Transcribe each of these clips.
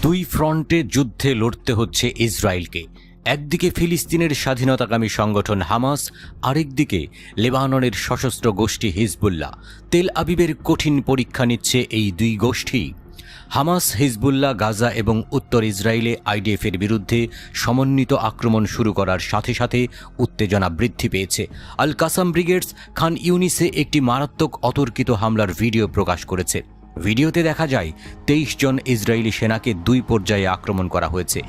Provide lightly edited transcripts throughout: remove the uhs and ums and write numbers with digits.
দুই ফ্রন্টে যুদ্ধে লড়তে হচ্ছে ইসরায়েলকে। একদিকে ফিলিস্তিনের স্বাধীনতাকামী সংগঠন হামাস, আরেকদিকে লেবাননের সশস্ত্র গোষ্ঠী হিজবুল্লাহ। তেল আবিবের কঠিন পরীক্ষা নিচ্ছে এই দুই গোষ্ঠী। হামাস, হিজবুল্লাহ গাজা এবং উত্তর ইসরায়েলে আইডিএফের বিরুদ্ধে সমন্বিত আক্রমণ শুরু করার সাথে সাথে উত্তেজনা বৃদ্ধি পেয়েছে। আল কাসাম ব্রিগেডস খান ইউনিসে একটি মারাত্মক অতর্কিত হামলার ভিডিও প্রকাশ করেছে। ভিডিওতে দেখা যায় 23 জন ইসরায়েলি সেনাকে দুই পর্যায়ে আক্রমণ করা হয়েছে।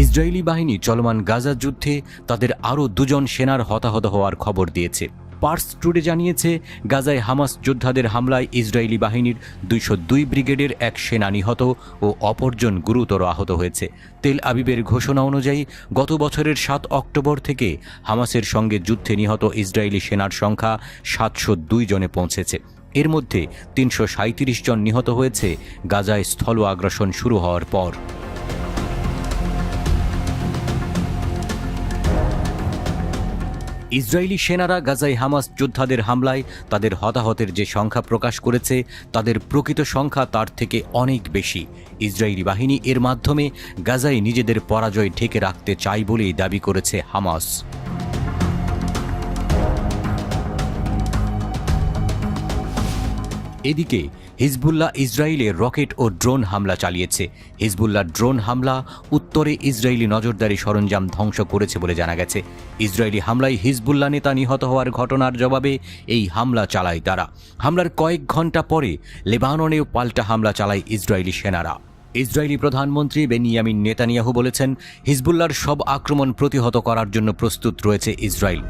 ইসরায়েলি বাহিনী চলমান গাজা যুদ্ধে তাদের আরও 2 জন সেনার হতাহত হওয়ার খবর দিয়েছে। পার্স টুডে জানিয়েছে, গাজায় হামাস যোদ্ধাদের হামলায় ইসরায়েলি বাহিনীর 202 ব্রিগেডের এক সেনা নিহত ও অপরজন গুরুতর আহত হয়েছে। তেল আবিবের ঘোষণা অনুযায়ী গত বছরের 7 অক্টোবর থেকে হামাসের সঙ্গে যুদ্ধে নিহত ইসরায়েলি সেনার সংখ্যা 702 জনে পৌঁছেছে। এর মধ্যে 337 জন নিহত হয়েছে গাজায় স্থল আগ্রাসন শুরু হওয়ার পর। ইসরায়েলি সেনারা গাজায় হামাস যোদ্ধাদের হামলায় তাদের হতাহতের যে সংখ্যা প্রকাশ করেছে, তাদের প্রকৃত সংখ্যা তার থেকে অনেক বেশি। ইসরায়েলি বাহিনী এর মাধ্যমে গাজায় নিজেদের পরাজয় ঢেকে রাখতে চায় বলেই দাবি করেছে হামাস। এদিকে হিজবুল্লাহ ইসরায়েলে রকেট ও ড্রোন হামলা চালিয়েছে। হিজবুল্লাহ ড্রোন হামলা উত্তরে ইসরায়েলি নজরদারি সরঞ্জাম ধ্বংস করেছে বলে জানা গেছে। ইসরায়েলি হামলায় হিজবুল্লাহ নেতা নিহত হওয়ার ঘটনার জবাবে এই হামলা চালায় তারা। হামলার কয়েক ঘণ্টা পরে লেবাননেও পাল্টা হামলা চালায় ইসরায়েলি সেনারা। ইসরায়েলি প্রধানমন্ত্রী বেনিয়ামিন নেতানিয়াহু বলেছেন, হিজবুল্লাহর সব আক্রমণ প্রতিহত করার জন্য প্রস্তুত রয়েছে ইসরায়েল।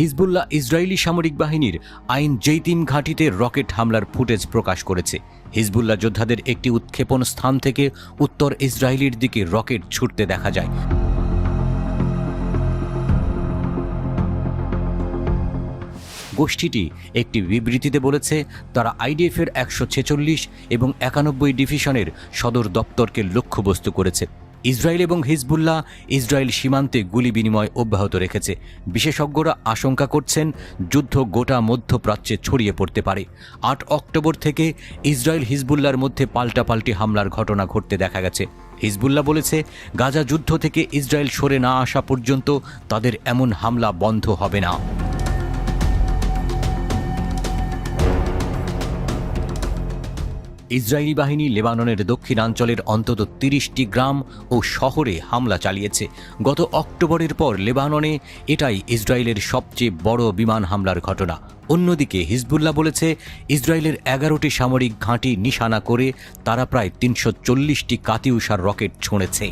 হিজবুল্লাহ ইসরায়েলি সামরিক বাহিনীর আইন জেইতিম ঘাঁটিতে রকেট হামলার ফুটেজ প্রকাশ করেছে। হিজবুল্লাহ যোদ্ধাদের একটি উৎক্ষেপণ স্থান থেকে উত্তর ইসরায়েলের দিকে রকেট ছুটতে দেখা যায়। গোষ্ঠীটি একটি বিবৃতিতে বলেছে, তারা আইডিএফের 146 এবং 91 ডিভিশনের সদর দপ্তরকে লক্ষ্যবস্তু করেছে। ইসরায়েল এবং হিজবুল্লাহ ইসরায়েল সীমান্তে গুলি বিনিময় অব্যাহত রেখেছে। বিশেষজ্ঞরা আশঙ্কা করছেন, যুদ্ধ গোটা মধ্যপ্রাচ্যে ছড়িয়ে পড়তে পারে। 8 অক্টোবর থেকে ইসরায়েল হিজবুল্লাহর মধ্যে পাল্টাপাল্টি হামলার ঘটনা ঘটতে দেখা গেছে। হিজবুল্লাহ বলেছে, গাজা যুদ্ধ থেকে ইসরায়েল সরে না আসা পর্যন্ত তাদের এমন হামলা বন্ধ হবে না। ইসরায়েলি বাহিনী লেবাননের দক্ষিণাঞ্চলের অন্তত 30টি গ্রাম ও শহরে হামলা চালিয়েছে। গত অক্টোবরের পর লেবাননে এটাই ইসরায়েলের সবচেয়ে বড় বিমান হামলার ঘটনা। অন্যদিকে হিজবুল্লাহ বলেছে, ইসরায়েলের 11টি সামরিক ঘাঁটি নিশানা করে তারা প্রায় 340টি কাতিউসার রকেট ছুঁড়েছে।